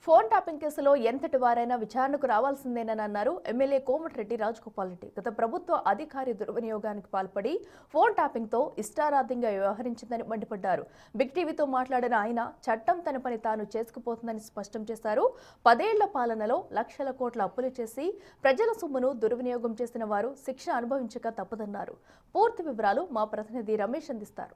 Phone tapping కేసులో ఎంతటి వారైనా విచారణకు రావాల్సిందేనని అన్నారు ఎమ్మెల్యే కోమటిరెడ్డి రాజగోపాల్ రెడ్డి. గత ప్రభుత్వ అధికారి దుర్వినియోగానికి పాల్పడి ఫోన్ ట్యాపింగ్ తో ఇష్టారాధ్యంగా వ్యవహరించిందని మండిపడ్డారు. బిగ్ టీవీతో మాట్లాడిన ఆయన చట్టం తన పని తాను చేసుకుపోతుందని స్పష్టం చేశారు. 10 ఏళ్ల పాలనలో లక్షల కోట్ల అప్పులు చేసి ప్రజల సొమ్మును దుర్వినియోగం చేసిన వారు శిక్ష అనుభవించక తప్పదన్నారు. పూర్తి వివరాలు మా ప్రతినిధి రమేష్ అందిస్తారు.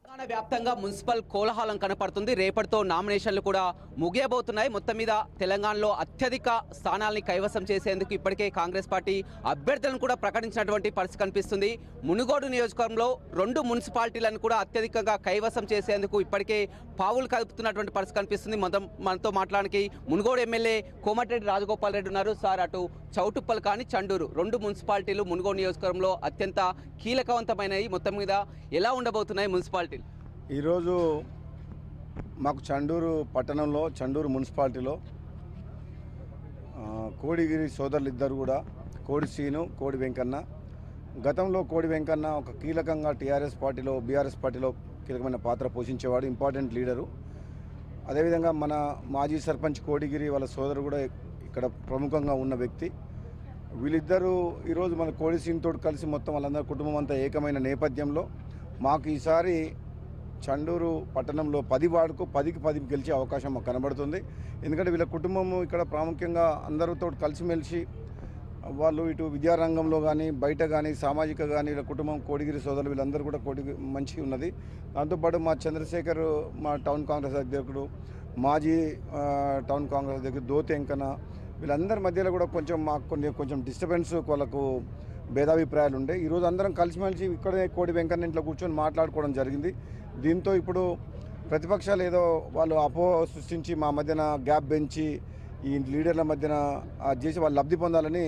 తెలంగాణ వ్యాప్తంగా మున్సిపల్ కోలాహలం కనపడుతుంది. రేపటితో నామినేషన్లు కూడా ముగియబోతున్నాయి. మొత్తం మీద తెలంగాణలో అత్యధిక స్థానాల్ని కైవసం చేసేందుకు ఇప్పటికే కాంగ్రెస్ పార్టీ అభ్యర్థులను కూడా ప్రకటించినటువంటి పరిస్థితి కనిపిస్తుంది. మునుగోడు నియోజకవర్గంలో 2 మున్సిపాలిటీలను కూడా అత్యధికంగా కైవసం చేసేందుకు ఇప్పటికే పావులు కలుపుతున్నటువంటి పరిస్థితి కనిపిస్తుంది. మనతో మాట్లాడడానికి మునుగోడు ఎమ్మెల్యే కోమటిరెడ్డి రాజగోపాల్ రెడ్డి ఉన్నారు. సార్, అటు చౌటుప్పల్ కానీ చండూరు 2 మున్సిపాలిటీలు మునుగోడు నియోజకవర్గంలో అత్యంత కీలకవంతమైనవి. మొత్తం మీద ఎలా ఉండబోతున్నాయి మున్సిపాలిటీలు? ఈరోజు మాకు చండూరు పట్టణంలో చండూరు మున్సిపాలిటీలో కోడిగిరి సోదరులు ఇద్దరు కూడా, కోడి శ్రీను, కోడి వెంకన్న. గతంలో కోడి వెంకన్న ఒక కీలకంగా టీఆర్ఎస్ పార్టీలో, బీఆర్ఎస్ పార్టీలో కీలకమైన పాత్ర పోషించేవాడు, ఇంపార్టెంట్ లీడరు. అదేవిధంగా మన మాజీ సర్పంచ్ కోడిగిరి వాళ్ళ సోదరు కూడా ఇక్కడ ప్రముఖంగా ఉన్న వ్యక్తి. వీళ్ళిద్దరూ ఈరోజు మన కోడి శ్రీనితో కలిసి మొత్తం వాళ్ళందరూ కుటుంబం అంతా ఏకమైన నేపథ్యంలో మాకు ఈసారి చండూరు పట్టణంలో 10 వార్డుకు 10కి 10 గెలిచే అవకాశం మాకు కనబడుతుంది. ఎందుకంటే వీళ్ళ కుటుంబము ఇక్కడ ప్రాముఖ్యంగా అందరితో కలిసిమెలిసి వాళ్ళు ఇటు విద్యారంగంలో కానీ బయట కానీ సామాజిక కానీ వీళ్ళ కుటుంబం కోడిగిరి సోదరులు వీళ్ళందరూ కూడా మంచి ఉన్నది. దాంతోపాటు మా చంద్రశేఖర్, మా టౌన్ కాంగ్రెస్ అధ్యక్షుడు, మాజీ టౌన్ కాంగ్రెస్ అధ్యక్షుడు దోతి వెంకన్న, వీళ్ళందరి మధ్యలో కూడా మాకు కొంచెం డిస్టర్బెన్స్, వాళ్ళకు భేదాభిప్రాయాలు ఉండే. ఈరోజు అందరం కలిసిమెలిసి ఇక్కడే కోడి వెంకన్న ఇంట్లో కూర్చొని మాట్లాడుకోవడం జరిగింది. దీంతో ఇప్పుడు ప్రతిపక్షాలు ఏదో వాళ్ళు అపోహ సృష్టించి మా మధ్యన గ్యాప్ పెంచి ఈ లీడర్ల మధ్యన చేసి వాళ్ళు లబ్ధి పొందాలని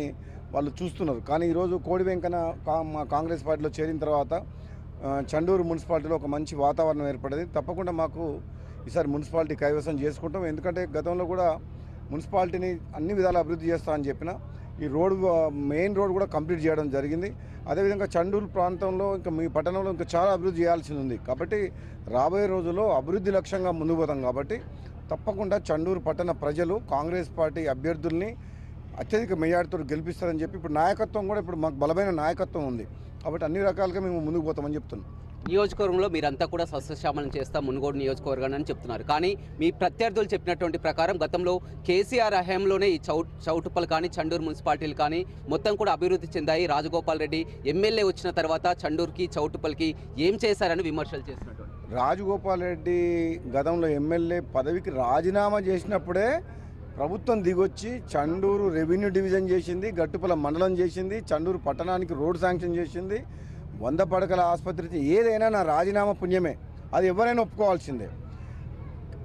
వాళ్ళు చూస్తున్నారు. కానీ ఈరోజు కోడి వెంకన్న మా కాంగ్రెస్ పార్టీలో చేరిన తర్వాత చండూరు మున్సిపాలిటీలో ఒక మంచి వాతావరణం ఏర్పడింది. తప్పకుండా మాకు ఈసారి మున్సిపాలిటీ కైవసం చేసుకుంటాం. ఎందుకంటే గతంలో కూడా మున్సిపాలిటీని అన్ని విధాలు అభివృద్ధి చేస్తామని చెప్పిన ఈ మెయిన్ రోడ్ కూడా కంప్లీట్ చేయడం జరిగింది. అదేవిధంగా చండూరు ప్రాంతంలో ఇంకా మీ పట్టణంలో ఇంకా చాలా అభివృద్ధి చేయాల్సి ఉంది. కాబట్టి రాబోయే రోజుల్లో అభివృద్ధి లక్ష్యంగా ముందుకు పోతాం. కాబట్టి తప్పకుండా చండూరు పట్టణ ప్రజలు కాంగ్రెస్ పార్టీ అభ్యర్థుల్ని అత్యధిక మెజార్టీతో గెలిపిస్తారని చెప్పి ఇప్పుడు నాయకత్వం కూడా ఇప్పుడు మాకు బలమైన నాయకత్వం ఉంది. కాబట్టి అన్ని రకాలుగా మేము ముందుకు పోతామని చెప్తున్నాం. నియోజకవర్గంలో మీరంతా కూడా సస్యశ్యామలం చేస్తాం మునుగోడు నియోజకవర్గాన్ని అని చెప్తున్నారు. కానీ మీ ప్రత్యర్థులు చెప్పినటువంటి ప్రకారం గతంలో కేసీఆర్ హయాంలోనే ఈ చౌటుప్పల్ కానీ చండూరు మున్సిపాలిటీలు కానీ మొత్తం కూడా అభివృద్ధి చెందాయి. రాజగోపాల్ రెడ్డి ఎమ్మెల్యే వచ్చిన తర్వాత చండూరుకి చౌటుప్పల్కి ఏం చేశారని విమర్శలు చేసినట్టు. రాజగోపాల్ రెడ్డి గతంలో ఎమ్మెల్యే పదవికి రాజీనామా చేసినప్పుడే ప్రభుత్వం దిగొచ్చి చండూరు రెవెన్యూ డివిజన్ చేసింది, గట్టుపల మండలం చేసింది, చండూరు పట్టణానికి రోడ్ శాంక్షన్ చేసింది, 100 పడకల ఆసుపత్రి. ఏదైనా నా రాజీనామా పుణ్యమే, అది ఎవరైనా ఒప్పుకోవాల్సిందే.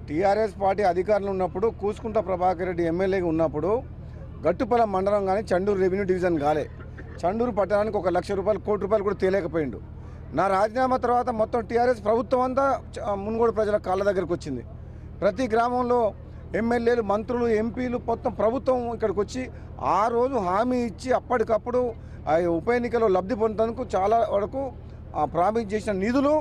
టీఆర్ఎస్ పార్టీ అధికారులు ఉన్నప్పుడు కూసుకుంట ప్రభాకర్ రెడ్డి ఎమ్మెల్యేగా ఉన్నప్పుడు గట్టుపల మండలం కానీ చండూరు రెవెన్యూ డివిజన్ కాలే. చండూరు పట్టణానికి 1 లక్ష రూపాయలు, కోటి రూపాయలు కూడా తేలేకపోయిండు. నా రాజీనామా తర్వాత మొత్తం టీఆర్ఎస్ ప్రభుత్వం అంతా మునుగోడు ప్రజల కాళ్ళ దగ్గరికి వచ్చింది. ప్రతి గ్రామంలో ఎమ్మెల్యేలు, మంత్రులు, ఎంపీలు మొత్తం ప్రభుత్వం ఇక్కడికి వచ్చి ఆ రోజు హామీ ఇచ్చి అప్పటికప్పుడు ఆ ఉప ఎన్నికలో లబ్ధి పొందేందుకు చాలా వరకు ప్రామిస్ చేసిన నిధులు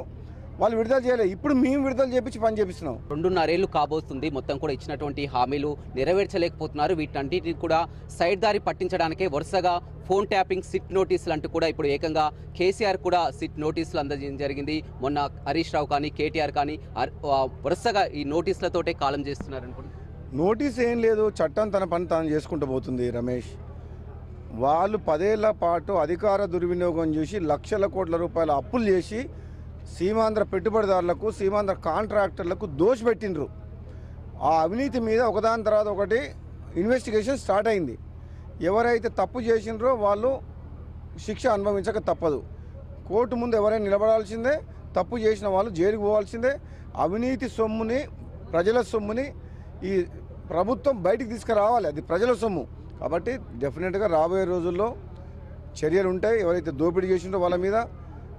వాళ్ళు విడుదల చేయలేదు. ఇప్పుడు మేము విడుదల చేపించి పని చేపిస్తున్నాం. 2.5 ఏళ్ళు కాబోతుంది. మొత్తం కూడా ఇచ్చినటువంటి హామీలు నెరవేర్చలేకపోతున్నారు. వీటన్నిటిని కూడా సైడ్ దారి పట్టించడానికే వరుసగా ఫోన్ ట్యాపింగ్, సిట్ నోటీసులు అంటూ కూడా ఇప్పుడు ఏకంగా కేసీఆర్ కూడా సిట్ నోటీసులు అందజేయడం జరిగింది. మొన్న హరీష్ రావు కానీ కేటీఆర్ కానీ వరుసగా ఈ నోటీసులతోటే కాలం చేస్తున్నారు అనుకుంటున్నారు. నోటీస్ ఏం లేదు, చట్టం తన పని తాను చేసుకుంటూ పోతుంది. రమేష్, వాళ్ళు 10 ఏళ్ల పాటు అధికార దుర్వినియోగం చేసి లక్షల కోట్ల రూపాయల అప్పులు చేసి సీమాంధ్ర పెట్టుబడిదారులకు, సీమాంధ్ర కాంట్రాక్టర్లకు దోషపెట్టిండ్రు. ఆ అవినీతి మీద ఒకదాని తర్వాత ఒకటి ఇన్వెస్టిగేషన్ స్టార్ట్ అయింది. ఎవరైతే తప్పు చేసినారో వాళ్ళు శిక్ష అనుభవించక తప్పదు. కోర్టు ముందు ఎవరైనా నిలబడాల్సిందే, తప్పు చేసిన వాళ్ళు జైలుకు పోవాల్సిందే. అవినీతి సొమ్ముని, ప్రజల సొమ్ముని ఈ ప్రభుత్వం బయటికి తీసుకురావాలి, అది ప్రజల సొమ్ము. కాబట్టి డెఫినెట్గా రాబోయే రోజుల్లో చర్యలు ఉంటాయి. ఎవరైతే దోపిడీ చేసిందో వాళ్ళ మీద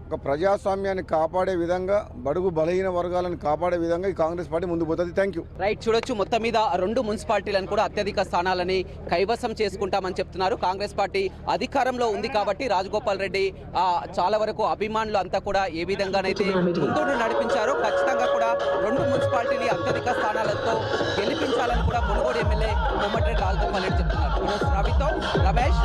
ఒక ప్రజాస్వామ్యాన్ని కాపాడే విధంగా, బడుగు బలహీన వర్గాలను కాపాడే విధంగా ఈ కాంగ్రెస్ పార్టీ ముందుకు పోతుంది. Thank you. రైట్, చూడొచ్చు మొత్తం మీద 2 మున్సిపాలిటీలను కూడా అత్యధిక స్థానాలని కైవసం చేసుకుంటామని చెప్తున్నారు. కాంగ్రెస్ పార్టీ అధికారంలో ఉంది కాబట్టి రాజగోపాల్ రెడ్డి చాలా వరకు అభిమానులు అంతా కూడా ఏ విధంగానైతే ముందు నడిపించారో ఖచ్చితంగా కూడా 2 మున్సిపాలిటీని అత్యధిక స్థానాలతో గెలిపి కోమటిరెడ్డి రాజగోపాల్ రెడ్డి చెప్తున్నారు. రవితో రమేష్.